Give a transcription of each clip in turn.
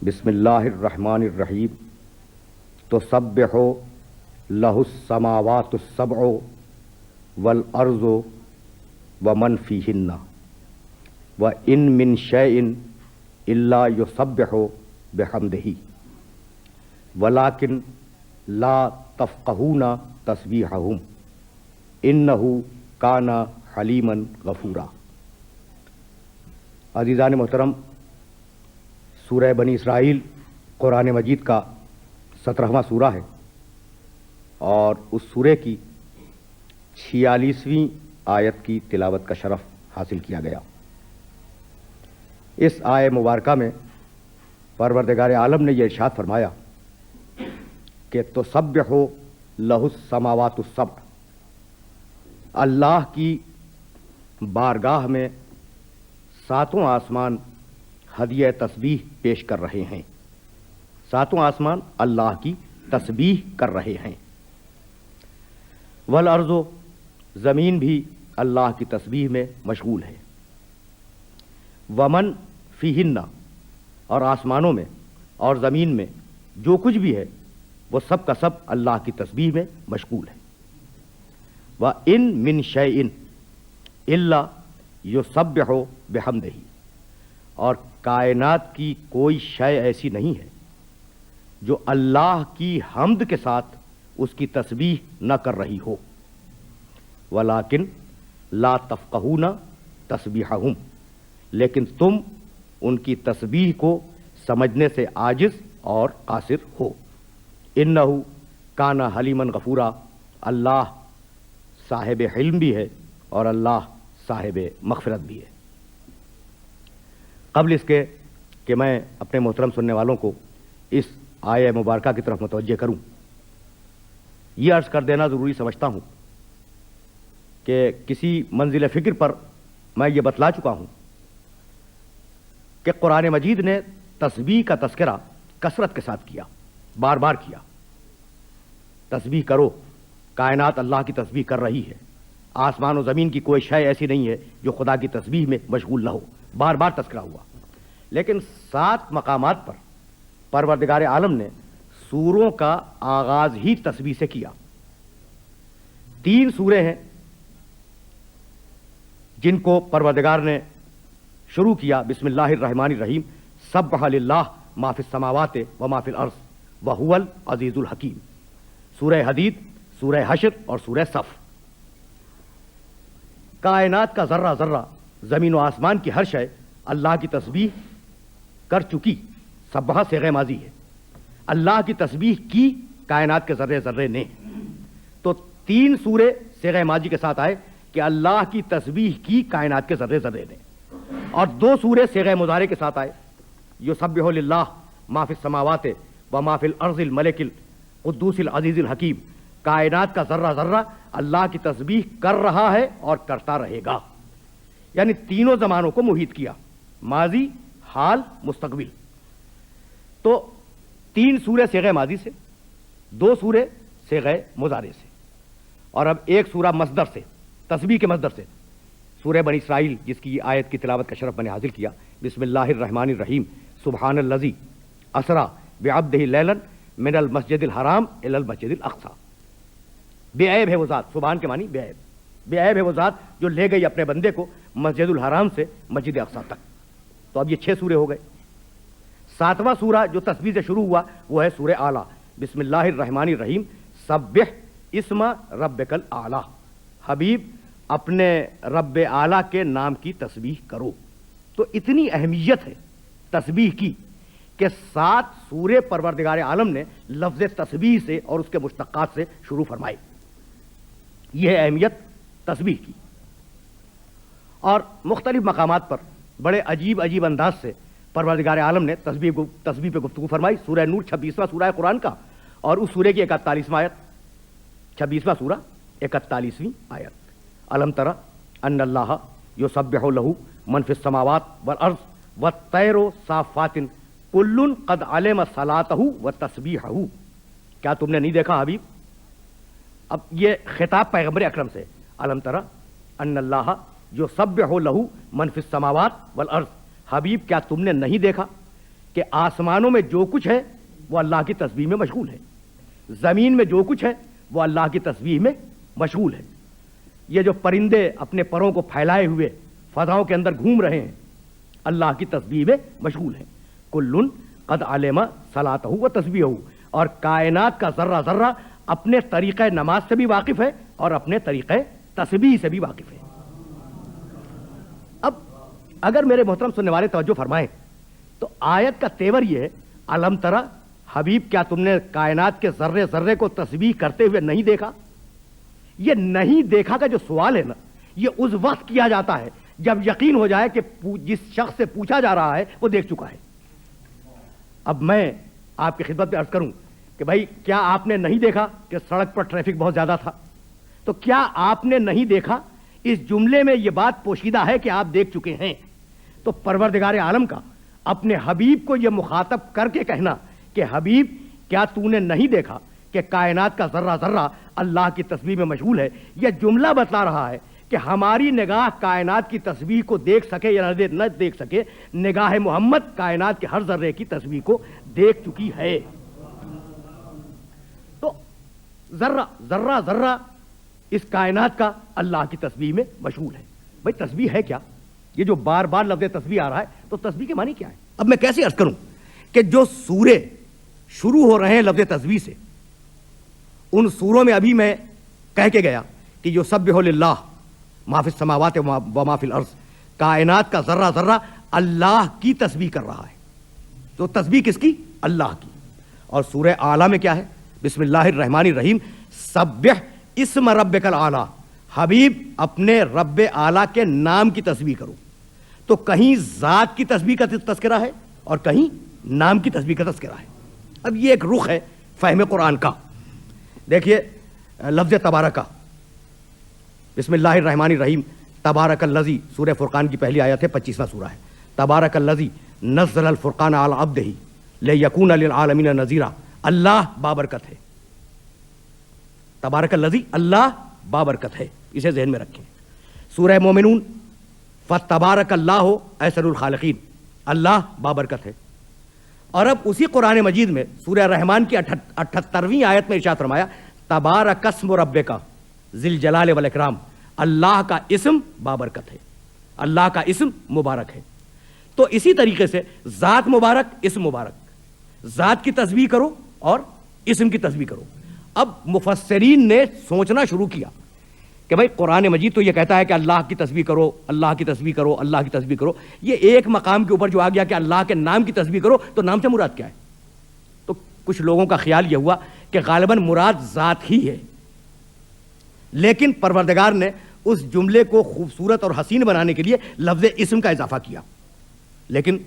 بسم اللہ الرحمن الرحیم تسبح لہ السماوات السبع والارض ومن فیہن وان من شیء الا یسبح بحمدہ ولکن لا تفقہون تسبیحہم انہ کان حلیما غفورا۔ عزیزان محترم، سورہ بنی اسرائیل قرآن مجید کا 17واں سورہ ہے اور اس سورے کی 46ویں آیت کی تلاوت کا شرف حاصل کیا گیا۔ اس آیہ مبارکہ میں پروردگار عالم نے یہ ارشاد فرمایا کہ تسبح لہ السماوات السبع، اللہ کی بارگاہ میں ساتوں آسمان ہدیہ تسبیح پیش کر رہے ہیں۔ ساتوں آسمان اللہ کی تسبیح کر رہے ہیں۔ والارض، زمین بھی اللہ کی تسبیح میں مشغول ہے۔ ومن فیہن، اور آسمانوں میں اور زمین میں جو کچھ بھی ہے وہ سب کا سب اللہ کی تسبیح میں مشغول ہے۔ وَإِن مِّن شَيْءٍ إِلَّا يُسَبِّحُ بِحَمْدِهِ، اور کائنات کی کوئی شے ایسی نہیں ہے جو اللہ کی حمد کے ساتھ اس کی تسبیح نہ کر رہی ہو۔ وَلَٰكِن لَا تَفْقَهُونَ تَسْبِيحَهُمْ، لیکن تم ان کی تسبیح کو سمجھنے سے عاجز اور قاصر ہو۔ إِنَّهُ كَانَ حَلِيمًا غَفُورًا، اللہ صاحب حلم بھی ہے اور اللہ صاحب مغفرت بھی ہے۔ قبل اس کے کہ میں اپنے محترم سننے والوں کو اس آیہ مبارکہ کی طرف متوجہ کروں، یہ عرض کر دینا ضروری سمجھتا ہوں کہ کسی منزل فکر پر میں یہ بتلا چکا ہوں کہ قرآن مجید نے تسبیح کا تذکرہ کثرت کے ساتھ کیا، بار بار کیا۔ تسبیح کرو، کائنات اللہ کی تسبیح کر رہی ہے، آسمان و زمین کی کوئی شے ایسی نہیں ہے جو خدا کی تسبیح میں مشغول نہ ہو، بار بار تذکرہ ہوا۔ لیکن 7 مقامات پر پروردگار عالم نے سوروں کا آغاز ہی تسبیح سے کیا۔ 3 سورے ہیں جن کو پروردگار نے شروع کیا بسم اللہ الرحمن الرحیم، سبح للہ ما فی السماوات و ما فی الارض وہو العزیز الحکیم، سورہ حدید، سورہ حشر اور سورہ صف۔ کائنات کا ذرہ ذرہ، زمین و آسمان کی ہر شے اللہ کی تسبیح کر چکی۔ سبحہ صیغہ ماضی ہے، اللہ کی تسبیح کی کائنات کے ذرے ذرے نے۔ تو 3 سورے صیغہ ماضی کے ساتھ آئے کہ اللہ کی تسبیح کی کائنات کے ذرے ذرے نے، اور 2 سورے صیغہ مضارع کے ساتھ آئے، یسبح للہ ما فی السماوات و ما فی الارض الملک القدوس العزیز الحکیم، کائنات کا ذرہ ذرہ اللہ کی تسبیح کر رہا ہے اور کرتا رہے گا، یعنی تینوں زمانوں کو محیط کیا، ماضی، حال، مستقبل۔ تو 3 سورے صیغہ ماضی سے، 2 سورے صیغہ مضارع سے، اور اب ایک سورہ مصدر سے، تسبیح کے مصدر سے، سورہ بنی اسرائیل، جس کی آیت کی تلاوت کا شرف میں نے حاصل کیا۔ بسم اللہ الرحمن الرحیم، سبحان الذی اسریٰ بعبدہ لیلا من المسجد الحرام الی المسجد الاقصی۔ بے عیب ہے وہ ذات، سبحان کے معنی بے عیب، بے عیب ہے وہ ذات جو لے گئی اپنے بندے کو مسجد الحرام سے مسجد اقصی تک۔ تو اب یہ 6 سورے ہو گئے۔ 7واں سورہ جو تسبیح سے شروع ہوا وہ ہے سورہ اعلیٰ، بسم اللہ الرحمن الرحیم، سبح اسم ربک الاعلیٰ، حبیب اپنے رب اعلیٰ کے نام کی تسبیح کرو۔ تو اتنی اہمیت ہے تسبیح کی کہ 7 سورے پروردگار عالم نے لفظ تسبیح سے اور اس کے مشتقات سے شروع فرمائے۔ یہ ہے اہمیت تسبیح کی۔ اور مختلف مقامات پر بڑے عجیب عجیب انداز سے پروردگار عالم نے تسبیح پہ گفتگو فرمائی۔ سورہ نور 26واں سورہ ہے قرآن کا، اور اس سورے کی 41واں آیت، 26واں سورہ 41ویں آیت، الم تر ان اللہ یسبح لہ من فی السماوات والارض والطیر صافات کل قد علم صلاتہ وتسبیحہ۔ کیا تم نے نہیں دیکھا حبیب؟ اب یہ خطاب پیغمبر اکرم سے، الم تر ان اللہ یسبح لہ من فی السماوات والارض، حبیب کیا تم نے نہیں دیکھا کہ آسمانوں میں جو کچھ ہے وہ اللہ کی تسبیح میں مشغول ہے، زمین میں جو کچھ ہے وہ اللہ کی تسبیح میں مشغول ہے۔ یہ جو پرندے اپنے پروں کو پھیلائے ہوئے فضاؤں کے اندر گھوم رہے ہیں اللہ کی تسبیح میں مشغول ہیں۔ کل قد علم صلاتہ و تسبیحہ، اور کائنات کا ذرہ ذرہ اپنے طریقہ نماز سے بھی واقف ہے اور اپنے طریقہ تسبیح سے بھی واقف ہے۔ اب اگر میرے محترم سننے والے توجہ فرمائیں تو آیت کا تیور یہ ہے، الم ترى، حبیب کیا تم نے کائنات کے ذرے ذرے کو تسبیح کرتے ہوئے نہیں دیکھا؟ یہ نہیں دیکھا کا جو سوال ہے نا، یہ اس وقت کیا جاتا ہے جب یقین ہو جائے کہ جس شخص سے پوچھا جا رہا ہے وہ دیکھ چکا ہے۔ اب میں آپ کی خدمت میں عرض کروں کہ بھائی کیا آپ نے نہیں دیکھا کہ سڑک پر ٹریفک بہت زیادہ تھا؟ تو کیا آپ نے نہیں دیکھا اس جملے میں یہ بات پوشیدہ ہے کہ آپ دیکھ چکے ہیں؟ تو پروردگار عالم کا اپنے حبیب کو یہ مخاطب کر کے کہنا کہ حبیب کیا تو نے نہیں دیکھا کہ کائنات کا ذرہ ذرہ اللہ کی تسبیح میں مشغول ہے، یہ جملہ بتلا رہا ہے کہ ہماری نگاہ کائنات کی تسبیح کو دیکھ سکے یا نہ دیکھ سکے، نگاہ محمد کائنات کے ہر ذرے کی تسبیح کو دیکھ چکی ہے۔ تو ذرہ ذرہ ذرہ اس کائنات کا اللہ کی تسبیح میں مشغول ہے۔ بھائی تسبیح ہے کیا؟ یہ جو بار بار لفظ تسبیح آ رہا ہے تو تسبیح کے معنی کیا ہے؟ اب میں کیسے عرض کروں کہ جو سورے شروع ہو رہے ہیں لفظ تسبیح سے، ان سوروں میں ابھی میں کہہ کے گیا کہ یسبح للہ ما فی السماوات و ما فی الارض، کائنات کا ذرہ ذرہ اللہ کی تسبیح کر رہا ہے۔ تو تسبیح کس کی؟ اللہ کی۔ اور سورہ اعلیٰ میں کیا ہے؟ بسم اللہ الرحمن الرحیم، سبح اسم ربک الاعلیٰ، حبیب اپنے رب اعلیٰ کے نام کی تسبیح کرو۔ تو کہیں ذات کی تسبیح کا تذکرہ ہے اور کہیں نام کی تسبیح کا تذکرہ ہے۔ اب یہ ایک رخ ہے فہم قرآن کا۔ دیکھیے لفظ تبارکہ، بسم اللہ الرحمن الرحیم، تبارک الذی، سورہ فرقان کی پہلی آیت ہے، 25واں سورہ ہے۔ تبارک الذی نزل الفرقان علی عبدہ لیکون للعالمین نذیرا، اللہ بابرکت ہے۔ تبارک الذی، اللہ بابرکت ہے، اسے ذہن میں رکھیں۔ سورہ مومنون، فتبارک اللہ احسن الخالقین، اللہ بابرکت ہے۔ اور اب اسی قرآن مجید میں سورہ رحمان کی 78ویں آیت میں ارشاد فرمایا، تبارک اسم ربک ذی الجلال والاکرام، اللہ کا اسم بابرکت ہے، اللہ کا اسم مبارک ہے۔ تو اسی طریقے سے ذات مبارک، اسم مبارک، ذات کی تسبیح کرو اور اسم کی تسبیح کرو۔ اب مفسرین نے سوچنا شروع کیا کہ بھائی قرآن مجید تو یہ کہتا ہے کہ اللہ کی تسبیح کرو، اللہ کی تسبیح کرو، اللہ کی تسبیح کرو، یہ ایک مقام کے اوپر جو آ گیا کہ اللہ کے نام کی تسبیح کرو، تو نام سے مراد کیا ہے؟ تو کچھ لوگوں کا خیال یہ ہوا کہ غالباً مراد ذات ہی ہے، لیکن پروردگار نے اس جملے کو خوبصورت اور حسین بنانے کے لیے لفظ اسم کا اضافہ کیا۔ لیکن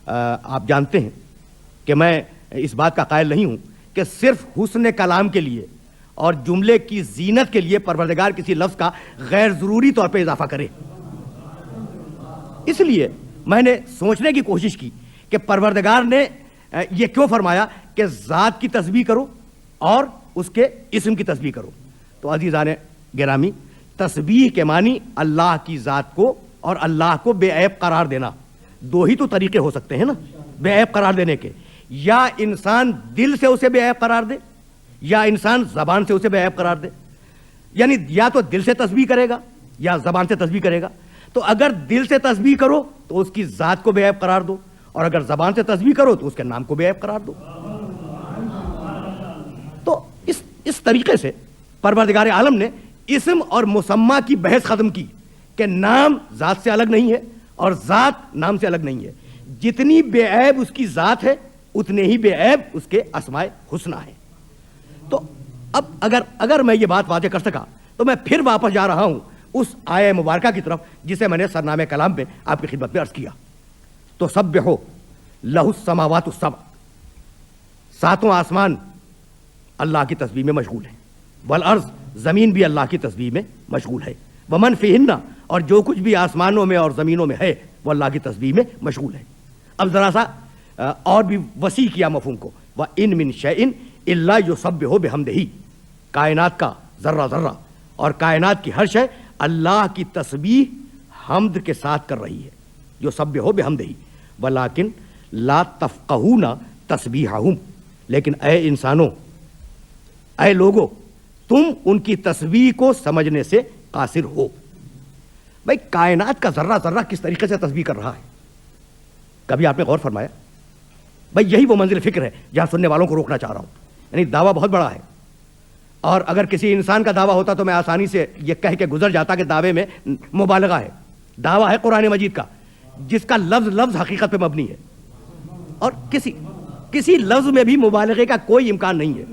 آپ جانتے ہیں کہ میں اس بات کا قائل نہیں ہوں کہ صرف حسن کلام کے لیے اور جملے کی زینت کے لیے پروردگار کسی لفظ کا غیر ضروری طور پہ اضافہ کرے۔ اس لیے میں نے سوچنے کی کوشش کی کہ پروردگار نے یہ کیوں فرمایا کہ ذات کی تسبیح کرو اور اس کے اسم کی تسبیح کرو۔ تو عزیزان گرامی، تسبیح کے معنی اللہ کی ذات کو اور اللہ کو بے عیب قرار دینا۔ دو ہی تو طریقے ہو سکتے ہیں نا بے عیب قرار دینے کے، یا انسان دل سے اسے بے عیب قرار دے یا انسان زبان سے اسے بے عیب قرار دے، یعنی یا تو دل سے تسبیح کرے گا یا زبان سے تسبیح کرے گا۔ تو اگر دل سے تسبیح کرو تو اس کی ذات کو بے عیب قرار دو، اور اگر زبان سے تسبیح کرو تو اس کے نام کو بے عیب قرار دو۔ تو اس طریقے سے پروردگار عالم نے اسم اور مسمہ کی بحث ختم کی کہ نام ذات سے الگ نہیں ہے اور ذات نام سے الگ نہیں ہے۔ جتنی بے عیب اس کی ذات ہے اتنے ہی بے عیب اس کے اسماء حسنہ ہیں۔ تو اب اگر میں یہ بات واضح کر سکا تو میں پھر واپس جا رہا ہوں اس آیہ مبارکہ کی طرف جسے میں نے سرنامہ کلام میں آپ کی خدمت میں عرض کیا۔ تو سبحوا لہ السماوات السبع، ساتوں آسمان اللہ کی تسبیح میں مشغول ہیں، والارض، زمین بھی اللہ کی تسبیح میں مشغول ہے، ومن فیہن، اور جو کچھ بھی آسمانوں میں اور زمینوں میں ہے وہ اللہ کی تسبیح میں مشغول ہے۔ اب ذرا سا اور بھی وسیع کیا مفہوم کو، وَإِن مِّن شَيْءٍ إِلَّا يُسَبِّحُ بِحَمْدِهِ، کائنات کا ذرہ ذرہ اور کائنات کی ہر شے اللہ کی تسبیح حمد کے ساتھ کر رہی ہے، یسبح بحمدہ، ولکن لا تفقہون تسبیحہم، لیکن اے انسانوں، اے لوگوں، تم ان کی تسبیح کو سمجھنے سے قاصر ہو۔ بھائی کائنات کا ذرہ ذرہ کس طریقے سے تسبیح کر رہا ہے، کبھی آپ نے غور فرمایا؟ بھائی یہی وہ منزل فکر ہے جہاں سننے والوں کو روکنا چاہ رہا ہوں۔ یعنی دعویٰ بہت بڑا ہے، اور اگر کسی انسان کا دعویٰ ہوتا تو میں آسانی سے یہ کہہ کے گزر جاتا کہ دعوے میں مبالغہ ہے۔ دعویٰ ہے قرآن مجید کا، جس کا لفظ لفظ حقیقت پہ مبنی ہے، اور کسی لفظ میں بھی مبالغے کا کوئی امکان نہیں ہے۔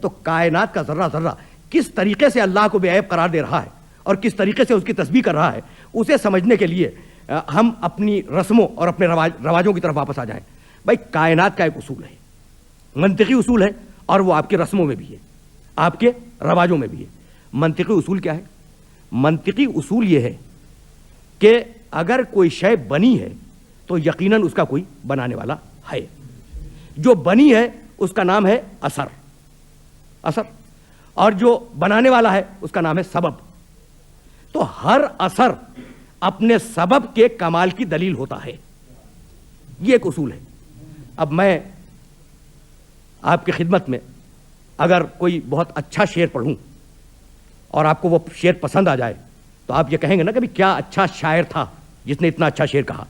تو کائنات کا ذرہ ذرہ کس طریقے سے اللہ کو بے عیب قرار دے رہا ہے اور کس طریقے سے اس کی تسبیح کر رہا ہے، اسے سمجھنے کے لیے ہم اپنی رسموں اور اپنے رواجوں کی طرف واپس آ جائیں۔ بھائی کائنات کا ایک اصول ہے، منطقی اصول ہے، اور وہ آپ کی رسموں میں بھی ہے، آپ کے رواجوں میں بھی ہے۔ منطقی اصول کیا ہے؟ منطقی اصول یہ ہے کہ اگر کوئی شے بنی ہے تو یقیناً اس کا کوئی بنانے والا ہے۔ جو بنی ہے اس کا نام ہے اثر، اور جو بنانے والا ہے اس کا نام ہے سبب۔ تو ہر اثر اپنے سبب کے کمال کی دلیل ہوتا ہے، یہ ایک اصول ہے۔ اب میں آپ کی خدمت میں اگر کوئی بہت اچھا شعر پڑھوں اور آپ کو وہ شعر پسند آ جائے تو آپ یہ کہیں گے نا کہ کیا اچھا شاعر تھا جس نے اتنا اچھا شعر کہا۔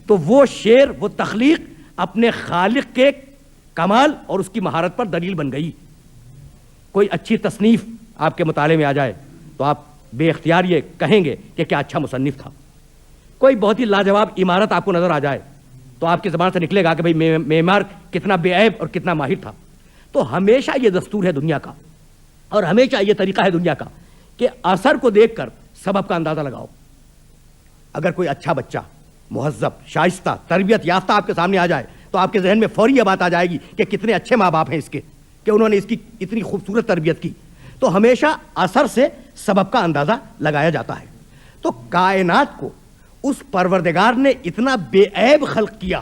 تو وہ شعر، وہ تخلیق اپنے خالق کے کمال اور اس کی مہارت پر دلیل بن گئی۔ کوئی اچھی تصنیف آپ کے مطالعے میں آ جائے تو آپ بے اختیار یہ کہیں گے کہ کیا اچھا مصنف تھا۔ کوئی بہت ہی لاجواب عمارت آپ کو نظر آ جائے تو آپ کی زبان سے نکلے گا کہ بھئی معمار کتنا بے عیب اور کتنا ماہر تھا۔ تو ہمیشہ یہ دستور ہے دنیا کا، اور ہمیشہ یہ طریقہ ہے دنیا کا کہ اثر کو دیکھ کر سبب کا اندازہ لگاؤ۔ اگر کوئی اچھا بچہ، مہذب، شائستہ، تربیت یافتہ آپ کے سامنے آ جائے تو آپ کے ذہن میں فوری یہ بات آ جائے گی کہ کتنے اچھے ماں باپ ہیں اس کے، کہ انہوں نے اس کی اتنی خوبصورت تربیت کی۔ تو ہمیشہ اثر سے سبب کا اندازہ لگایا جاتا ہے۔ تو کائنات کو اس پروردگار نے اتنا بے عیب خلق کیا،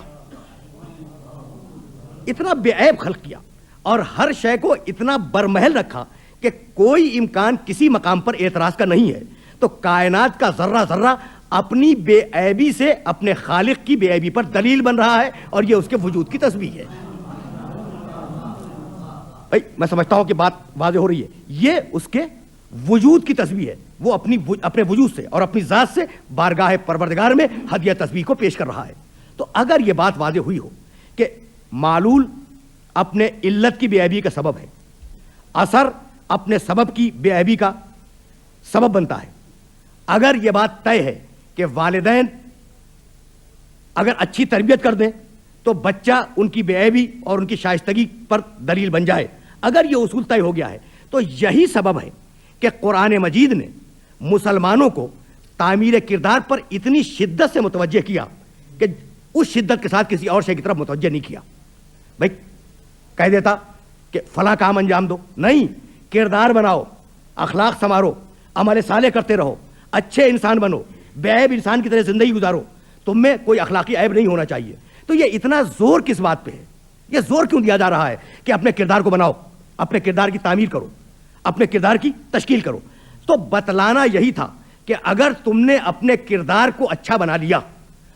اتنا بے عیب خلق کیا، اور ہر شے کو اتنا برمحل رکھا کہ کوئی امکان کسی مقام پر اعتراض کا نہیں ہے۔ تو کائنات کا ذرہ ذرہ اپنی بے عیبی سے اپنے خالق کی بے عیبی پر دلیل بن رہا ہے، اور یہ اس کے وجود کی تسبیح ہے۔ بھائی میں سمجھتا ہوں کہ بات واضح ہو رہی ہے۔ یہ اس کے وجود کی تسبیح ہے، وہ اپنے وجود سے اور اپنی ذات سے بارگاہ پروردگار میں ہدیہ تسبیح کو پیش کر رہا ہے۔ تو اگر یہ بات واضح ہوئی ہو کہ معلول اپنے علت کی بے عیبی کا سبب ہے، اثر اپنے سبب کی بے عیبی کا سبب بنتا ہے، اگر یہ بات طے ہے کہ والدین اگر اچھی تربیت کر دیں تو بچہ ان کی بے عیبی اور ان کی شائستگی پر دلیل بن جائے، اگر یہ اصول طے ہو گیا ہے تو یہی سبب ہے کہ قرآن مجید نے مسلمانوں کو تعمیر کردار پر اتنی شدت سے متوجہ کیا کہ اس شدت کے ساتھ کسی اور شے کی طرف متوجہ نہیں کیا۔ بھائی کہہ دیتا کہ فلاں کام انجام دو، نہیں، کردار بناؤ، اخلاق سنوارو، عمل صالح کرتے رہو، اچھے انسان بنو، بے عیب انسان کی طرح زندگی گزارو، تم میں کوئی اخلاقی عیب نہیں ہونا چاہیے۔ تو یہ اتنا زور کس بات پہ ہے؟ یہ زور کیوں دیا جا رہا ہے کہ اپنے کردار کو بناؤ، اپنے کردار کی تعمیر کرو، اپنے کردار کی تشکیل کرو؟ تو بتلانا یہی تھا کہ اگر تم نے اپنے کردار کو اچھا بنا لیا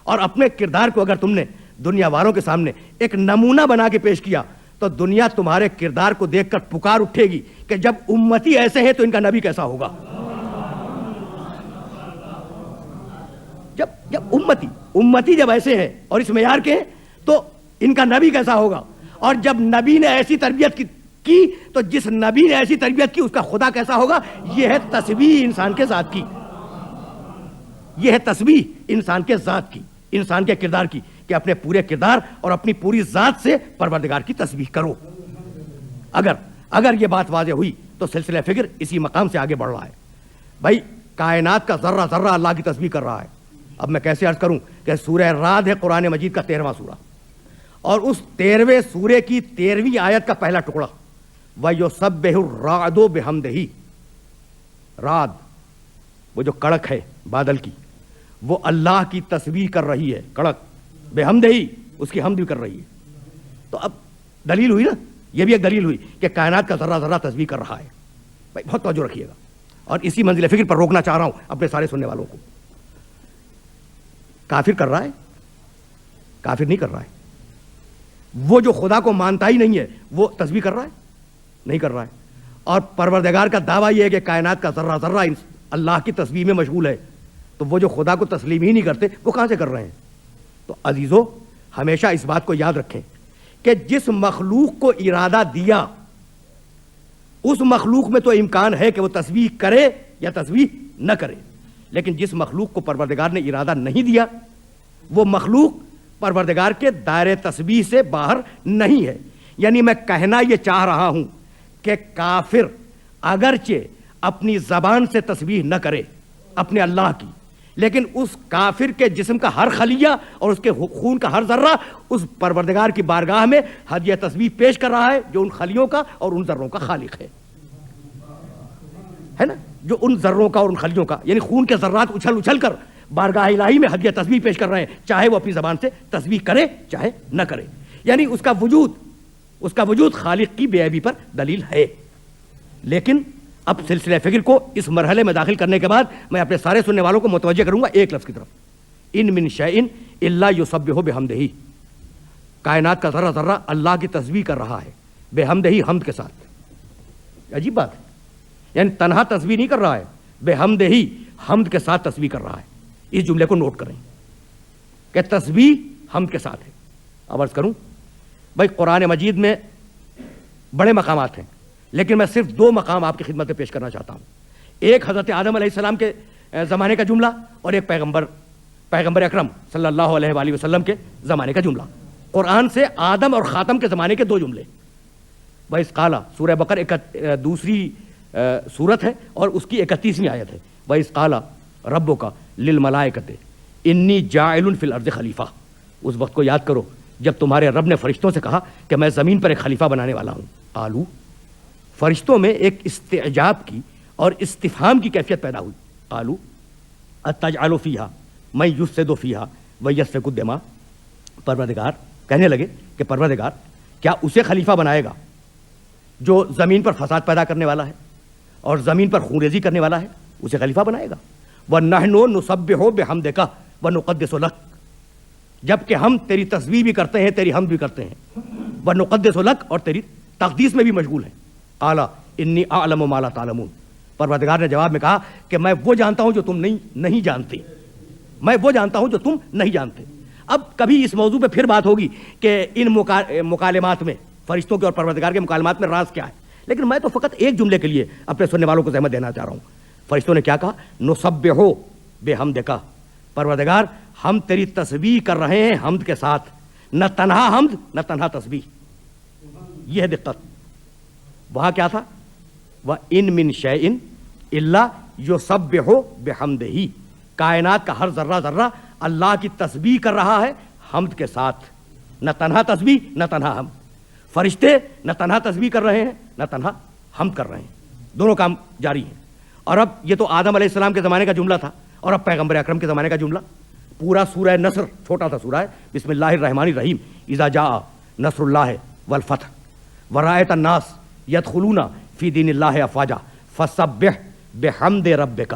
اور اپنے کردار کو اگر تم نے دنیا والوں کے سامنے ایک نمونہ بنا کے پیش کیا تو دنیا تمہارے کردار کو دیکھ کر پکار اٹھے گی کہ جب امتی ایسے ہیں تو ان کا نبی کیسا ہوگا۔ جب امتی جب ایسے ہیں اور اس معیار کے ہیں تو ان کا نبی کیسا ہوگا۔ اور جب نبی نے ایسی تربیت کی تو جس نبی نے ایسی تربیت کی اس کا خدا کیسا ہوگا۔ یہ ہے تسبیح انسان کے ذات کی، یہ ہے تسبیح انسان کے ذات کی، انسان کے کردار کی، کہ اپنے پورے کردار اور اپنی پوری ذات سے پروردگار کی تسبیح کرو۔ اگر یہ بات واضح ہوئی تو سلسلہ فکر اسی مقام سے آگے بڑھ رہا ہے۔ بھائی کائنات کا ذرہ ذرہ اللہ کی تسبیح کر رہا ہے۔ اب میں کیسے عرض کروں کہ سورہ رعد ہے قرآن مجید کا 13واں سورہ، اور اس 13ویں سورے کی 13ویں آیت کا پہلا ٹکڑا وَيُسَبِّحُ الرَّعْدُ بِحَمْدِهِ، رعد وہ جو کڑک ہے بادل کی، وہ اللہ کی تسبیح کر رہی ہے، کڑک بحمدہی، اس کی حمد بھی کر رہی ہے۔ تو اب دلیل ہوئی نا، یہ بھی ایک دلیل ہوئی کہ کائنات کا ذرہ ذرہ تسبیح کر رہا ہے۔ بھائی بہت توجہ رکھیے گا، اور اسی منزل فکر پر روکنا چاہ رہا ہوں اپنے سارے سننے والوں کو۔ کافر کر رہا ہے؟ کافر نہیں کر رہا ہے، وہ جو خدا کو مانتا ہی نہیں ہے وہ تسبیح کر رہا ہے؟ نہیں کر رہا ہے. اور پروردگار کا دعویٰ یہ ہے کہ کائنات کا ذرہ ذرہ اللہ کی تسبیح میں مشغول ہے. تو وہ جو خدا کو تسلیم ہی نہیں کرتے وہ کہاں سے کر رہے ہیں؟ تو عزیزو ہمیشہ اس بات کو یاد رکھیں کہ جس مخلوق کو ارادہ دیا اس مخلوق میں تو امکان ہے کہ وہ تسبیح کرے یا تسبیح نہ کرے، لیکن جس مخلوق کو پروردگار نے ارادہ نہیں دیا وہ مخلوق پروردگار کے دائرے تسبیح سے باہر نہیں ہے. یعنی میں کہنا یہ چاہ رہا ہوں کہ کافر اگرچہ اپنی زبان سے تسبیح نہ کرے اپنے اللہ کی، لیکن اس کافر کے جسم کا ہر خلیہ اور اس کے خون کا ہر ذرہ اس پروردگار کی بارگاہ میں ہدیہ تسبیح پیش کر رہا ہے جو ان خلیوں کا اور ان ذروں کا خالق ہے نا، جو ان ذروں کا اور ان خلیوں کا، یعنی خون کے ذرات اچھل اچھل کر بارگاہ الہی میں ہدیہ تسبیح پیش کر رہے ہیں، چاہے وہ اپنی زبان سے تسبیح کرے چاہے نہ کرے. یعنی اس کا وجود خالق کی بے عیبی پر دلیل ہے. لیکن اب سلسلہ فکر کو اس مرحلے میں داخل کرنے کے بعد میں اپنے سارے سننے والوں کو متوجہ کروں گا ایک لفظ کی طرف، ان من شیء الا یسبح بحمدہ. کائنات کا ذرہ ذرہ اللہ کی تسبیح کر رہا ہے بحمدہ، حمد کے ساتھ. عجیب بات ہے، یعنی تنہا تسبیح نہیں کر رہا ہے، بحمدہ حمد کے ساتھ تسبیح کر رہا ہے. اس جملے کو نوٹ کریں کہ تسبیح حمد کے ساتھ ہے. اب عرض کروں بھائی قرآن مجید میں بڑے مقامات ہیں، لیکن میں صرف 2 مقام آپ کی خدمت میں پیش کرنا چاہتا ہوں. ایک حضرت آدم علیہ السلام کے زمانے کا جملہ اور ایک پیغمبر اکرم صلی اللہ علیہ وآلہ وسلم کے زمانے کا جملہ. قرآن سے آدم اور خاتم کے زمانے کے 2 جملے. وَإِذْ قَالَ سورہ بقرہ دوسری سورت ہے اور اس کی 31ویں آیت ہے. وَإِذْ قَالَ رَبُّكَ لِلْمَلَائِكَةِ إِنِّي جَاعِلٌ فِي الْأَرْضِ خلیفہ. اس وقت کو یاد کرو جب تمہارے رب نے فرشتوں سے کہا کہ میں زمین پر ایک خلیفہ بنانے والا ہوں. قالوا، فرشتوں میں ایک استعجاب کی اور استفہام کی کیفیت پیدا ہوئی. قالوا اتجعل فیہا من یفسد فیہا ویسفک الدماء. پروردگار کہنے لگے کہ پروردگار کیا اسے خلیفہ بنائے گا جو زمین پر فساد پیدا کرنے والا ہے اور زمین پر خونریزی کرنے والا ہے؟ اسے خلیفہ بنائے گا. وَنَحْنُ نُسَبِّحُ بِحَمْدِكَ وَنُقَدِّسُ لَكَ. جبکہ ہم تیری تسبیح بھی کرتے ہیں، تیری حمد بھی کرتے ہیں. وَنُقَدِّسُ لَكَ، اور تیری تقدیس میں بھی مشغول ہیں. قَالَ إِنِّي أَعْلَمُ مَا لَا تَعْلَمُونَ. پروردگار نے جواب میں کہا کہ میں وہ جانتا ہوں جو تم نہیں جانتے. میں وہ جانتا ہوں جو تم نہیں جانتے. اب کبھی اس موضوع پہ پھر بات ہوگی کہ ان مکالمات میں، فرشتوں کے اور پروردگار کے مکالمات میں راز کیا ہے، لیکن میں تو فقط ایک جملے کے لیے اپنے سننے والوں کو زحمت دینا چاہ رہا ہوں. فرشتوں نے کیا کہا؟ نسبح بحمدک. پروردگار ہم تیری تسبیح کر رہے ہیں حمد کے ساتھ، نہ تنہا حمد نہ تنہا تسبیح. یہ ہے دقت. وہاں کیا تھا؟ وَإِن مِّن شَيْءٍ إِلَّا يُسَبِّحُ بِحَمْدِهِ. کائنات کا ہر ذرہ ذرہ اللہ کی تسبیح کر رہا ہے حمد کے ساتھ، نہ تنہا تسبیح نہ تنہا حمد. فرشتے نہ تنہا تسبیح کر رہے ہیں نہ تنہا حمد کر رہے ہیں، دونوں کام جاری ہیں. اور اب یہ تو آدم علیہ السلام کے زمانے کا جملہ تھا، اور اب پیغمبر اکرم کے زمانے کا جملہ. پورا سورہ نصر، چھوٹا سا سورہ ہے، بسم اللہ الرحمن الرحیم. اذا جاء نصر اللہ والفتح ورأیت الناس یدخلون فی دین اللہ افواجا فسبح بحمد ربک.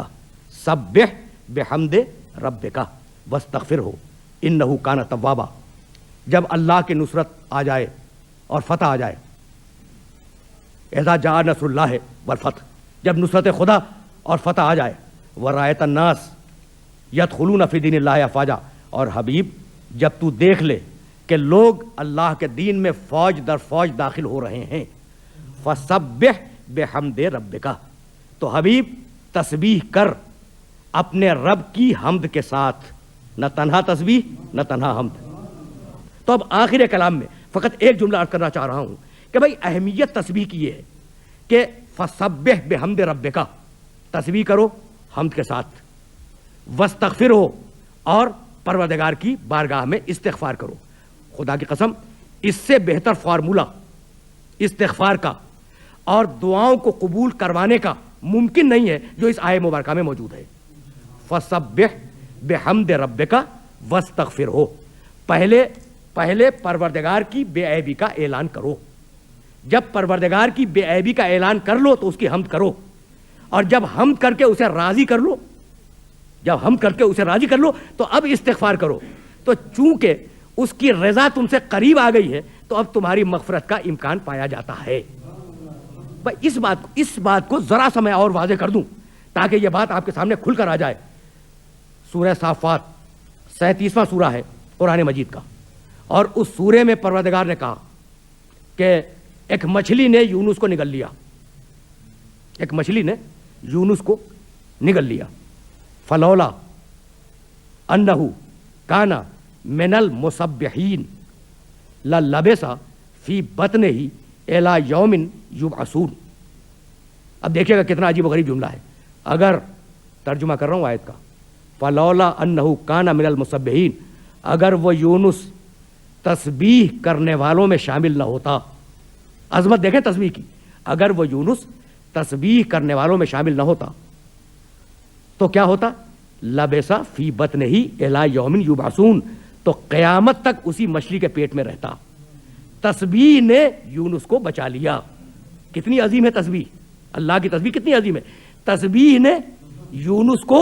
سبح بحمد ربک واستغفرہ انہ کان توابا. جب اللہ کی نصرت آ جائے اور فتح آ جائے، اذا جاء نصر اللہ والفتح، جب نصرت خدا اور فتح آ جائے، ورأیت الناس یدخلون فی دین اللہ افواجا، اور حبیب جب تو دیکھ لے کہ لوگ اللہ کے دین میں فوج در فوج داخل ہو رہے ہیں، فسبح بحمد ربک، تو حبیب تسبیح کر اپنے رب کی حمد کے ساتھ، نہ تنہا تسبیح نہ تنہا حمد. تو اب آخر کلام میں فقط ایک جملہ عرض کرنا چاہ رہا ہوں کہ بھائی اہمیت تسبیح کی یہ ہے کہ فسبح بحمد ربک، تسبیح کرو حمد کے ساتھ، واستغفرہ، اور پروردگار کی بارگاہ میں استغفار کرو. خدا کی قسم اس سے بہتر فارمولہ استغفار کا اور دعاؤں کو قبول کروانے کا ممکن نہیں ہے جو اس آیہ مبارکہ میں موجود ہے. فسبح بحمد ربک واستغفرہ. پہلے پروردگار کی بے عیبی کا اعلان کرو. جب پروردگار کی بے عیبی کا اعلان کر لو تو اس کی حمد کرو، اور جب حمد کر کے اسے راضی کر لو، تو اب استغفار کرو. تو چونکہ اس کی رضا تم سے قریب آ گئی ہے تو اب تمہاری مغفرت کا امکان پایا جاتا ہے. بھائی اس بات کو ذرا سا میں اور واضح کر دوں تاکہ یہ بات آپ کے سامنے کھل کر آ جائے. سورہ صافات 37واں سورہ ہے قرآن مجید کا, اور اس سورے میں پروردگار نے کہا کہ ایک مچھلی نے یونس کو نگل لیا, ایک مچھلی نے یونس کو نگل لیا. فلولا انہو کانا من المسبحین للبث فی بطنہ الی یوم یبعثون. اب دیکھیے گا کتنا عجیب و غریب جملہ ہے. اگر ترجمہ کر رہا ہوں آیت کا, فلولا انہو کانا من المسبحین, اگر وہ یونس تسبیح کرنے والوں میں شامل نہ ہوتا. عظمت دیکھیں تسبیح کی. اگر وہ یونس تسبیح کرنے والوں میں شامل نہ ہوتا تو کیا ہوتا؟ لبث فی بطنہ الی یوم یبعثون, تو قیامت تک اسی مچھلی کے پیٹ میں رہتا. تسبیح نے یونس کو بچا لیا. کتنی عظیم ہے تسبیح, اللہ کی تسبیح کتنی عظیم ہے. تسبیح نے یونس کو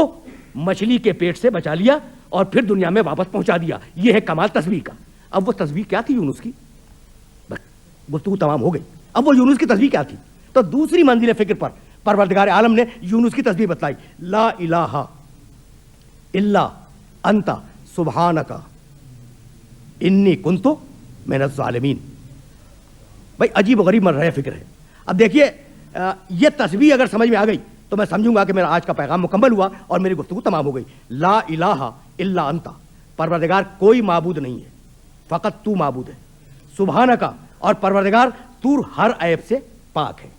مچھلی کے پیٹ سے بچا لیا اور پھر دنیا میں واپس پہنچا دیا. یہ ہے کمال تسبیح کا. اب وہ تسبیح کیا تھی یونس کی؟ گفتگو تمام ہو گئی. اب وہ یونس کی تسبیح کیا تھی؟ تو دوسری منزل فکر پر پروردگار عالم نے یونس کی تسبیح بتلائی. لا الہ الا انت سبحانک انی کنت من الظالمین. بھائی عجیب و غریب مرحلہ فکر ہے. اب دیکھیے یہ تسبیح اگر سمجھ میں آ گئی تو میں سمجھوں گا کہ میرا آج کا پیغام مکمل ہوا اور میری گفتگو تمام ہو گئی. لا الہ الا انت, پروردگار کوئی معبود نہیں ہے, فقط تو معبود ہے. سبحانک, اور پروردگار تو ہر عیب سے پاک ہے.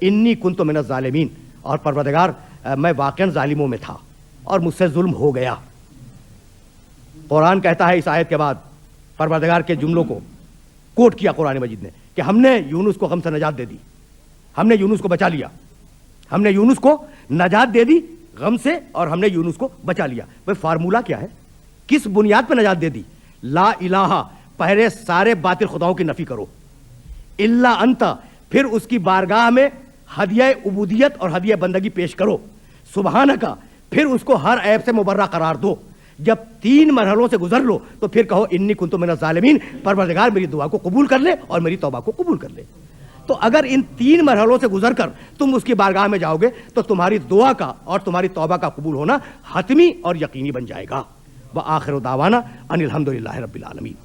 انی کنت من الظالمین, اور پروردگار میں واقعاً ظالموں میں تھا اور مجھ سے ظلم ہو گیا. قرآن کہتا ہے اس آیت کے بعد پروردگار کے جملوں کو کوٹ کیا قرآن مجید نے کہ ہم نے یونس کو غم سے نجات دے دی, ہم نے یونس کو بچا لیا, ہم نے یونس کو نجات دے دی غم سے, اور ہم نے یونس کو بچا لیا. بھائی فارمولہ کیا ہے, کس بنیاد پہ نجات دے دی؟ لا الہ, پہلے سارے باطل خداؤں کی نفی کرو. الا انت, پھر اس کی بارگاہ میں ہدیہ عبودیت اور ہدیہ بندگی پیش کرو. سبحانک, پھر اس کو ہر عیب سے مبرہ قرار دو. جب 3 مرحلوں سے گزر لو تو پھر کہو انی کنت من الظالمین, پروردگار میری دعا کو قبول کر لے اور میری توبہ کو قبول کر لے. تو اگر ان 3 مرحلوں سے گزر کر تم اس کی بارگاہ میں جاؤ گے تو تمہاری دعا کا اور تمہاری توبہ کا قبول ہونا حتمی اور یقینی بن جائے گا. وآخر دعوانا ان الحمد للہ رب العالمین.